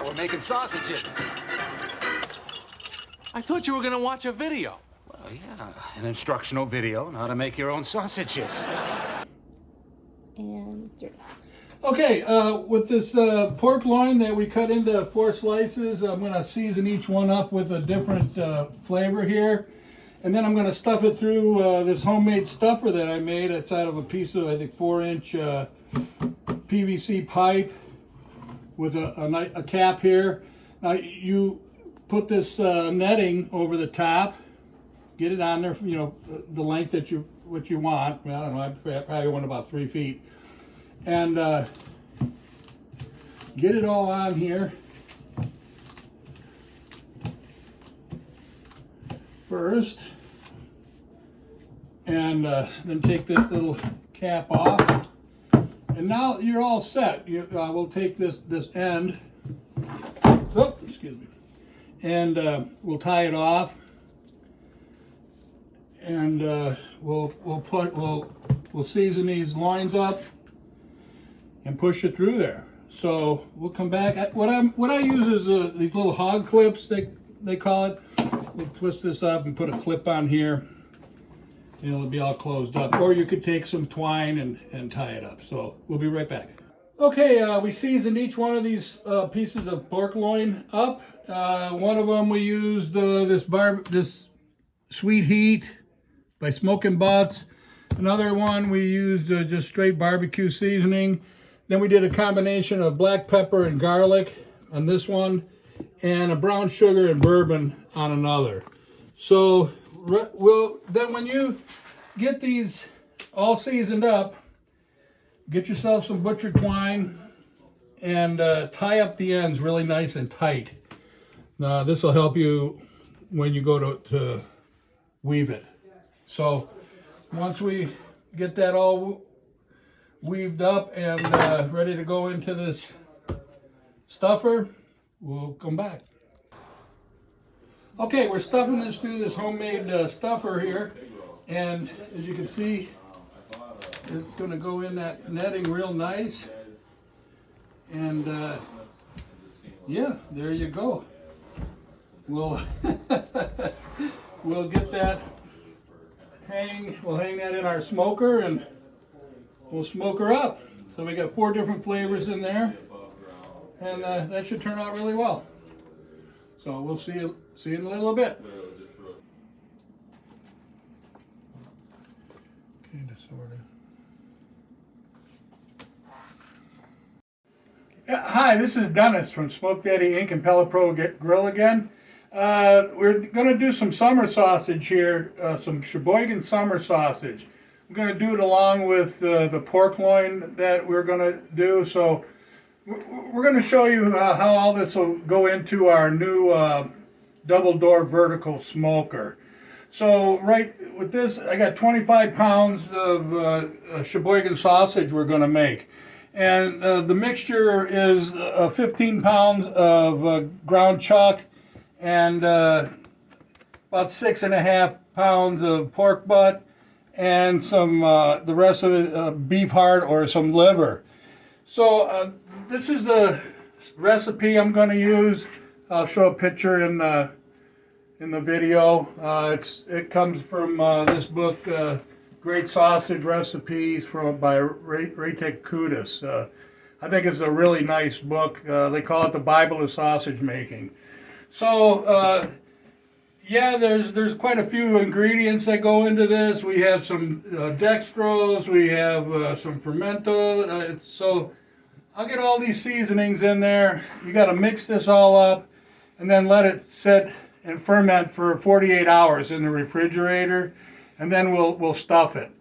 we're making sausages. I thought you were gonna watch a video. Well, yeah, an instructional video on how to make your own sausages. And 3. Okay, with this pork loin that we cut into 4 slices, I'm going to season each one up with a different flavor here. And then I'm going to stuff it through this homemade stuffer that I made. It's out of a piece of, I think, 4-inch PVC pipe with a cap here. Now you put this netting over the top, get it on there, you know, the length that what you want. I don't know, I probably want about 3 feet. And get it all on here first, and then take this little cap off, and now you're all set. We'll take this end, excuse me, and we'll tie it off, and we'll season these loins up and push it through there. So we'll come back. What I use is these little hog clips, they call it. We'll twist this up and put a clip on here, and it'll be all closed up. Or you could take some twine and tie it up. So we'll be right back. Okay, we seasoned each one of these pieces of pork loin up. One of them we used this Sweet Heat by Smoking Butts. Another one we used just straight barbecue seasoning. Then we did a combination of black pepper and garlic on this one, and a brown sugar and bourbon on another. So then when you get these all seasoned up, get yourself some butcher twine and tie up the ends really nice and tight. Now this will help you when you go to weave it. So once we get that all weaved up and ready to go into this stuffer, we'll come back. Okay, we're stuffing this through this homemade stuffer here, and as you can see, it's going to go in that netting real nice, and yeah, there you go. We'll get that we'll hang that in our smoker, and we'll smoke her up. So we got 4 different flavors in there, and that should turn out really well. So we'll see you in a little bit. Kind of, sort of. Hi, this is Dennis from Smoke Daddy Inc. and Pellet Pro Grill again. We're going to do some summer sausage here, some Sheboygan summer sausage. We're going to do it along with the pork loin that we're going to do. So we're going to show you how all this will go into our new double door vertical smoker. So right with this, I got 25 pounds of Sheboygan sausage we're going to make. And the mixture is 15 pounds of ground chuck and about 6.5 pounds of pork butt, and some the rest of it beef heart or some liver. So this is the recipe I'm going to use. I'll show a picture in the video. It comes from this book, Great Sausage Recipes by Raytek Kudus. I think it's a really nice book. They call it the Bible of sausage making. So yeah, there's quite a few ingredients that go into this. We have some dextrose, we have some fermento. So I'll get all these seasonings in there. You got to mix this all up and then let it sit and ferment for 48 hours in the refrigerator, and then we'll stuff it.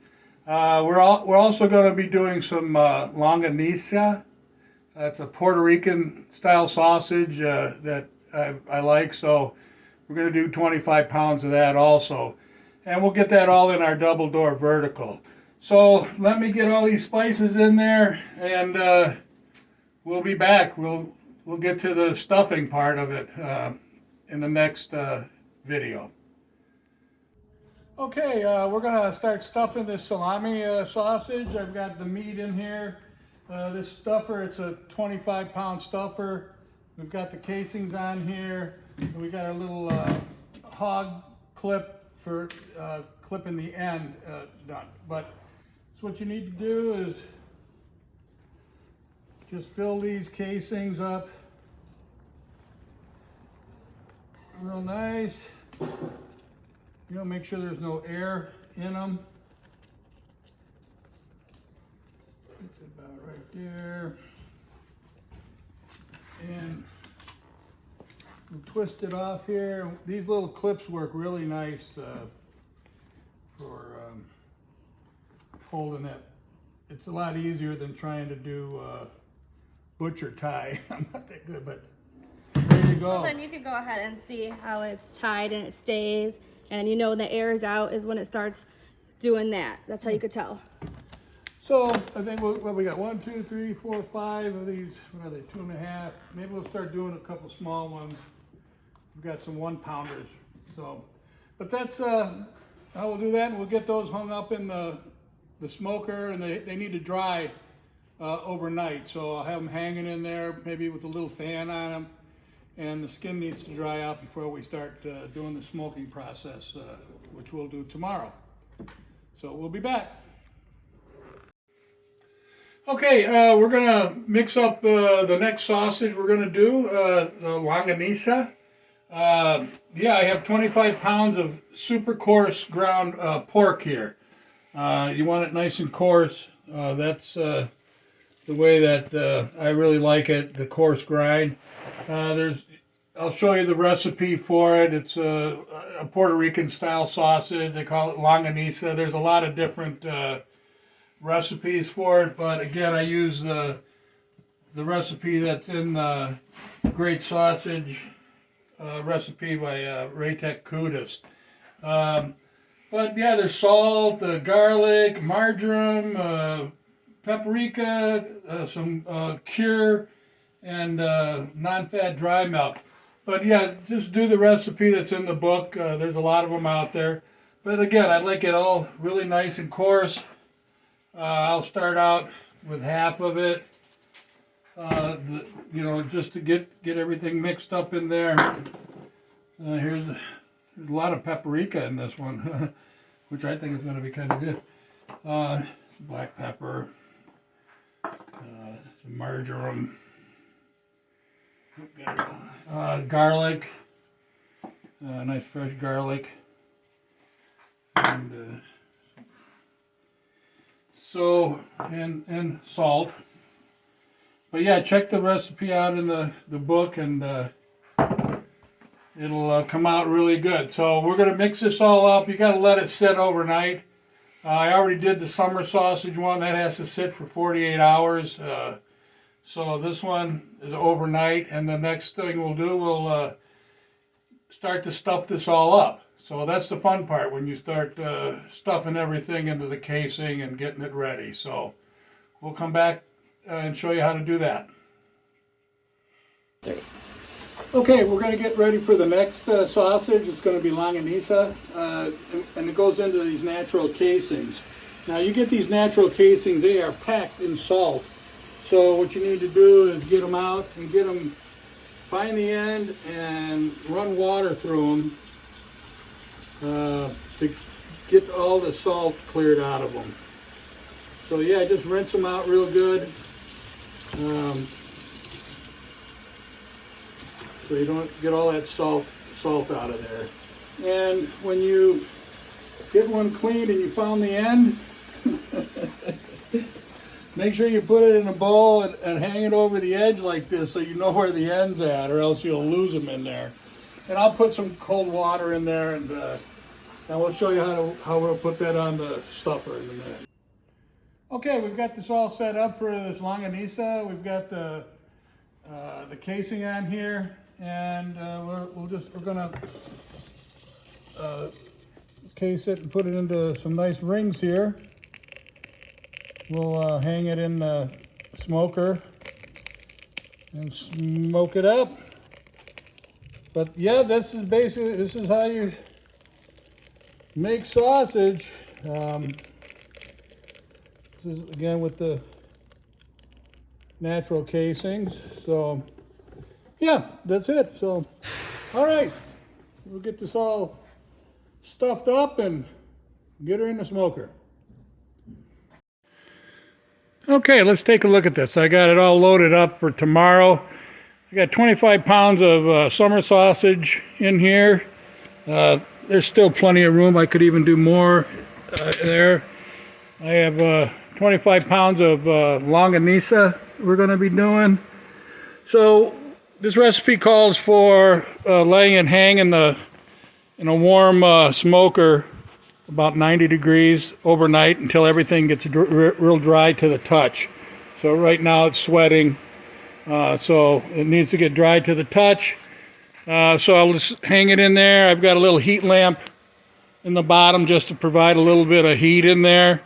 We're also going to be doing some Longanisa. That's a Puerto Rican style sausage that I like, so we're going to do 25 pounds of that also. And we'll get that all in our double door vertical. So let me get all these spices in there, and we'll be back. We'll get to the stuffing part of it in the next video. Okay, we're going to start stuffing this salami sausage. I've got the meat in here. This stuffer, it's a 25-pound stuffer. We've got the casings on here. We got our little hog clip for clipping the end done. But so what you need to do is just fill these casings up real nice. You know, make sure there's no air in them. It's about right there. And we'll twist it off here. These little clips work really nice for holding it. It's a lot easier than trying to do butcher tie. I'm not that good, but there you go. So then you can go ahead and see how it's tied and it stays. And you know when the air is out is when it starts doing that. That's how you could tell. So I think what we got 1, 2, 3, 4, 5 of these. What are they? 2.5. Maybe we'll start doing a couple small ones. We've got some 1-pounders. So, but that's how we'll do that. And we'll get those hung up in the smoker, and they need to dry overnight. So I'll have them hanging in there, maybe with a little fan on them. And the skin needs to dry out before we start doing the smoking process, which we'll do tomorrow. So we'll be back. Okay, we're gonna mix up the next sausage we're gonna do, the Longanisa. Yeah, I have 25 pounds of super coarse ground pork here. You want it nice and coarse. That's the way that I really like it, the coarse grind. I'll show you the recipe for it. It's a Puerto Rican style sausage. They call it Longanisa. There's a lot of different recipes for it, but again, I use the recipe that's in the Great Sausage recipe by Raytek Kudus. But yeah, there's salt, garlic, marjoram, paprika, some cure, and non-fat dry milk. But yeah, just do the recipe that's in the book. There's a lot of them out there. But again, I like it all really nice and coarse. I'll start out with half of it, just to get everything mixed up in there. There's a lot of paprika in this one, which I think is going to be kind of good. Black pepper, some marjoram, garlic, nice fresh garlic, and and salt. But yeah, check the recipe out in the book, and it'll come out really good. So we're going to mix this all up. You got to let it sit overnight. I already did the summer sausage one. That has to sit for 48 hours. So this one is overnight, and the next thing we'll do, we'll start to stuff this all up. So that's the fun part, when you start stuffing everything into the casing and getting it ready. So we'll come back and show you how to do that. Okay, we're going to get ready for the next sausage. It's going to be Longanisa, and it goes into these natural casings. Now you get these natural casings, they are packed in salt. So what you need to do is get them out and find the end and run water through them to get all the salt cleared out of them. So yeah, just rinse them out real good. So you don't get all that salt out of there. And when you get one cleaned and you found the end, make sure you put it in a bowl and hang it over the edge like this so you know where the end's at, or else you'll lose them in there. And I'll put some cold water in there, and we'll show you how we'll put that on the stuffer in a minute. Okay, we've got this all set up for this Longanisa. We've got the casing on here, and we're gonna case it and put it into some nice rings here. We'll hang it in the smoker and smoke it up. But yeah, this is how you make sausage. This is again with the natural casings. So yeah, that's it. So, all right, we'll get this all stuffed up and get her in the smoker. Okay, let's take a look at this. I got it all loaded up for tomorrow. I got 25 pounds of summer sausage in here. There's still plenty of room. I could even do more there. I have 25 pounds of Longanisa we're going to be doing. So this recipe calls for laying it hang in a warm smoker about 90 degrees overnight until everything gets real dry to the touch. So right now it's sweating, so it needs to get dry to the touch. So I'll just hang it in there. I've got a little heat lamp in the bottom just to provide a little bit of heat in there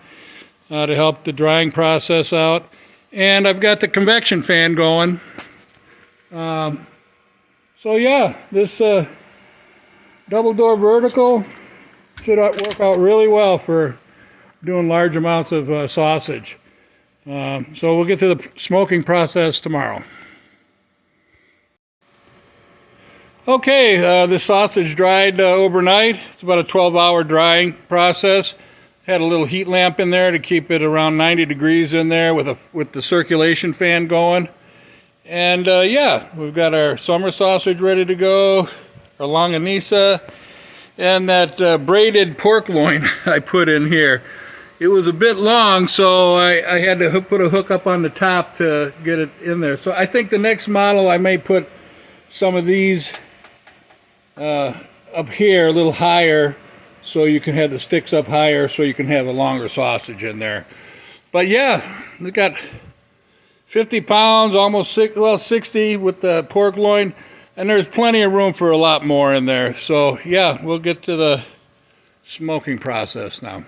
to help the drying process out. And I've got the convection fan going. So yeah, this double door vertical should work out really well for doing large amounts of sausage. So we'll get to the smoking process tomorrow. Okay, the sausage dried overnight. It's about a 12-hour drying process. Had a little heat lamp in there to keep it around 90 degrees in there with the circulation fan going. And yeah, we've got our summer sausage ready to go, our Longanisa, and that braided pork loin I put in here. It was a bit long, so I had to put a hook up on the top to get it in there. So I think the next model I may put some of these up here a little higher, so you can have the sticks up higher, so you can have a longer sausage in there. But yeah, we got 50 pounds, almost 60 with the pork loin, and there's plenty of room for a lot more in there. So yeah, we'll get to the smoking process now.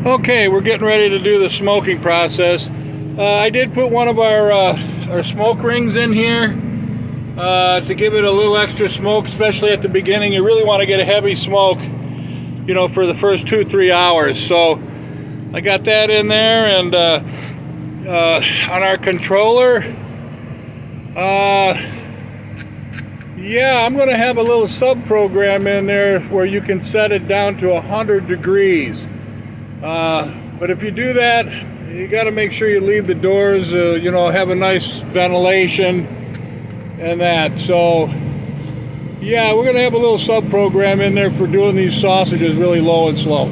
Okay, we're getting ready to do the smoking process. I did put one of our smoke rings in here to give it a little extra smoke, especially at the beginning. You really want to get a heavy smoke, you know, for the first 2-3 hours. So I got that in there, and on our controller, yeah, I'm going to have a little sub program in there where you can set it down to 100 degrees. But if you do that, you got to make sure you leave the doors, you know, have a nice ventilation and that. So yeah, we're going to have a little sub program in there for doing these sausages really low and slow.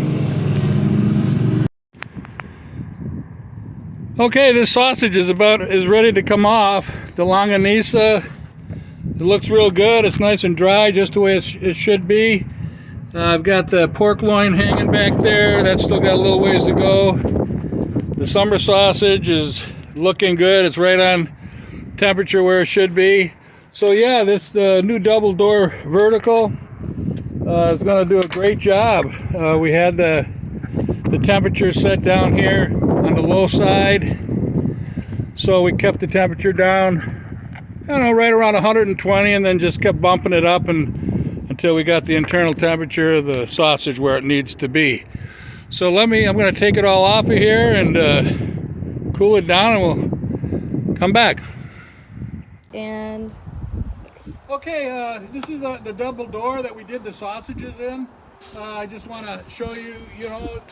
Okay, this sausage is ready to come off. The Longanisa, it looks real good. It's nice and dry, just the way it should be. I've got the pork loin hanging back there. That's still got a little ways to go. The summer sausage is looking good. It's right on temperature where it should be. So yeah, this new double door vertical is going to do a great job. We had the temperature set down here on the low side, so we kept the temperature down, I don't know, right around 120, and then just kept bumping it up until we got the internal temperature of the sausage where it needs to be. So I'm going to take it all off of here and cool it down, and we'll come back. And okay, this is the double door that we did the sausages in. I just want to show you, you know,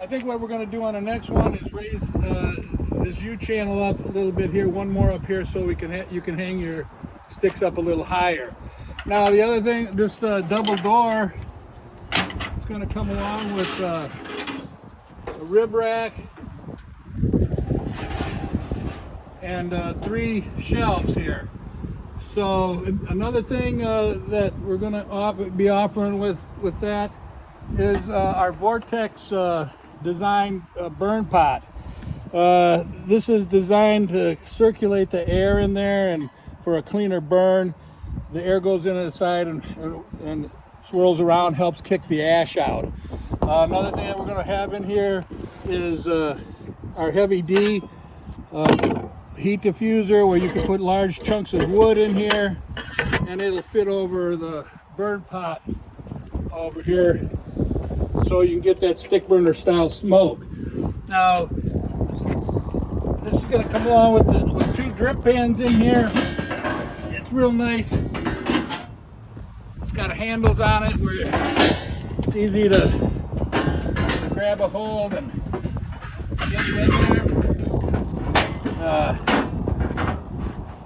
I think what we're going to do on the next one is raise this U-channel up a little bit here, one more up here, so you can hang your sticks up a little higher. Now the other thing, this double door is going to come along with a rib rack and 3 shelves here. So another thing that we're going to be offering with that is our Vortex design burn pot. This is designed to circulate the air in there and for a cleaner burn. The air goes in the side and swirls around, helps kick the ash out. Another thing that we're going to have in here is our Heavy D heat diffuser, where you can put large chunks of wood in here and it'll fit over the burn pot over here, so you can get that stick burner style smoke. Now, this is going to come along with 2 drip pans in here. It's real nice. It's got handles on it where it's easy to grab a hold and get it in there.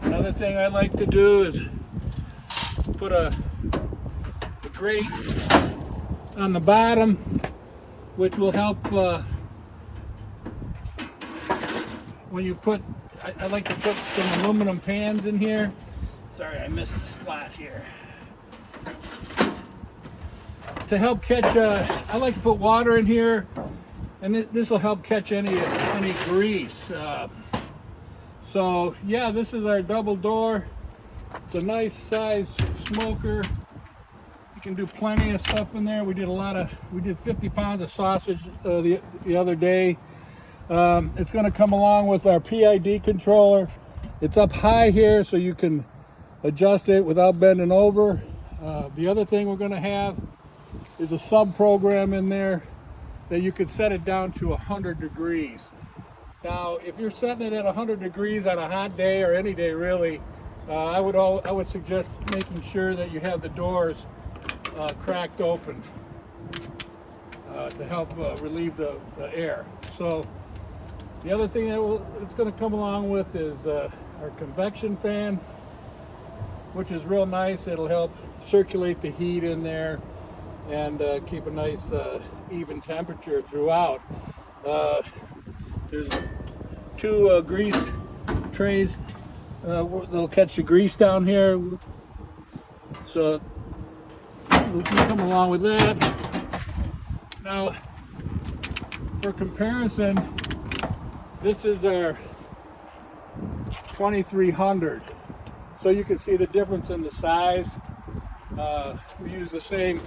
Another thing I like to do is put a grate on the bottom, which will help when you put, I like to put some aluminum pans in here. Sorry, I missed the spot here. To help catch, I like to put water in here, and this will help catch any grease. So yeah, this is our double door. It's a nice sized smoker. You can do plenty of stuff in there. We did 50 pounds of sausage the other day. It's going to come along with our PID controller. It's up high here so you can adjust it without bending over. The other thing we're going to have is a sub program in there that you can set it down to 100 degrees. Now, if you're setting it at 100 degrees on a hot day, or any day really, I would suggest making sure that you have the doors cracked open to help relieve the air. So the other thing that it's going to come along with is our convection fan, which is real nice. It'll help circulate the heat in there and keep a nice even temperature throughout. There's 2 grease trays that'll catch the grease down here, so we'll come along with that. Now, for comparison, this is our 2300, so you can see the difference in the size. We use the same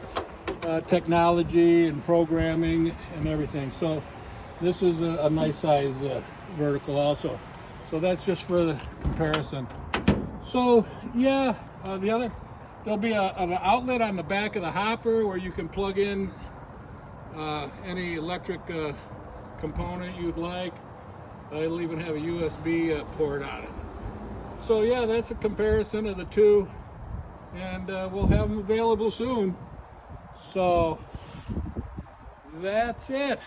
technology and programming and everything, so this is a nice size vertical also. So that's just for the comparison. So yeah, there'll be an outlet on the back of the hopper where you can plug in any electric component you'd like. It'll even have a USB port on it. So yeah, that's a comparison of the two, and we'll have them available soon. So that's it.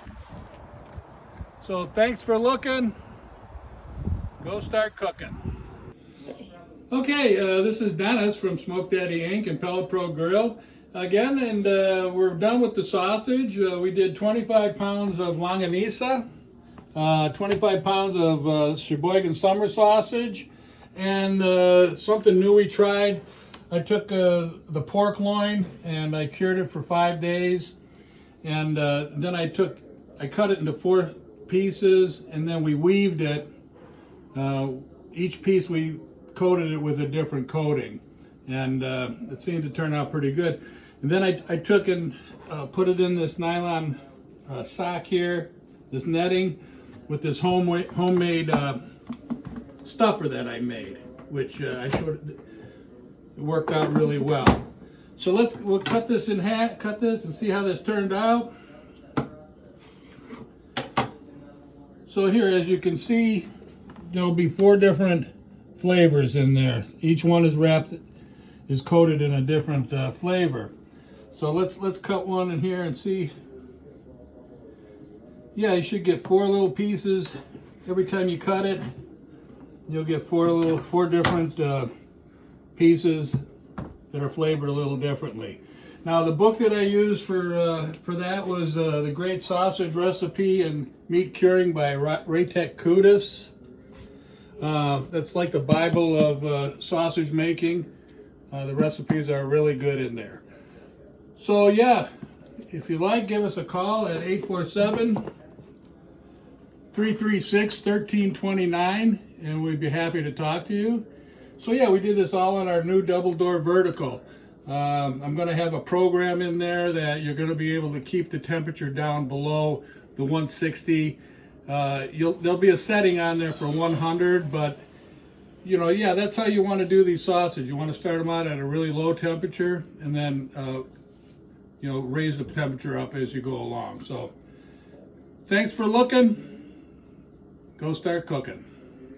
So thanks for looking. Go start cooking. Okay, this is Dennis from Smoke Daddy Inc. and Pellet Pro Grill again, and we're done with the sausage. We did 25 pounds of Longanisa, 25 pounds of Sheboygan summer sausage, and something new we tried. I took the pork loin and I cured it for 5 days, and then I cut it into 4 pieces, and then we weaved it. Each piece we coated it with a different coating, and it seemed to turn out pretty good. And then I took and put it in this nylon sock here, this netting, with this homemade stuffer that I made, which I showed. It worked out really well. So we'll cut this in half, cut this and see how this turned out. So here, as you can see, there'll be 4 different flavors in there. Each one is coated in a different flavor. So let's cut one in here and see. Yeah, you should get 4 little pieces. Every time you cut it, you'll get 4 different pieces that are flavored a little differently. Now, the book that I used for that was The Great Sausage Recipe and Meat Curing by Raytek Kudus. That's like the Bible of sausage making. The recipes are really good in there. So yeah, if you like, give us a call at 847-336-1329, and we'd be happy to talk to you. So yeah, we did this all on our new double door vertical. I'm going to have a program in there that you're going to be able to keep the temperature down below the 160. There'll be a setting on there for 100, but yeah, that's how you want to do these sausage. You want to start them out at a really low temperature, and then raise the temperature up as you go along. So thanks for looking. Go start cooking.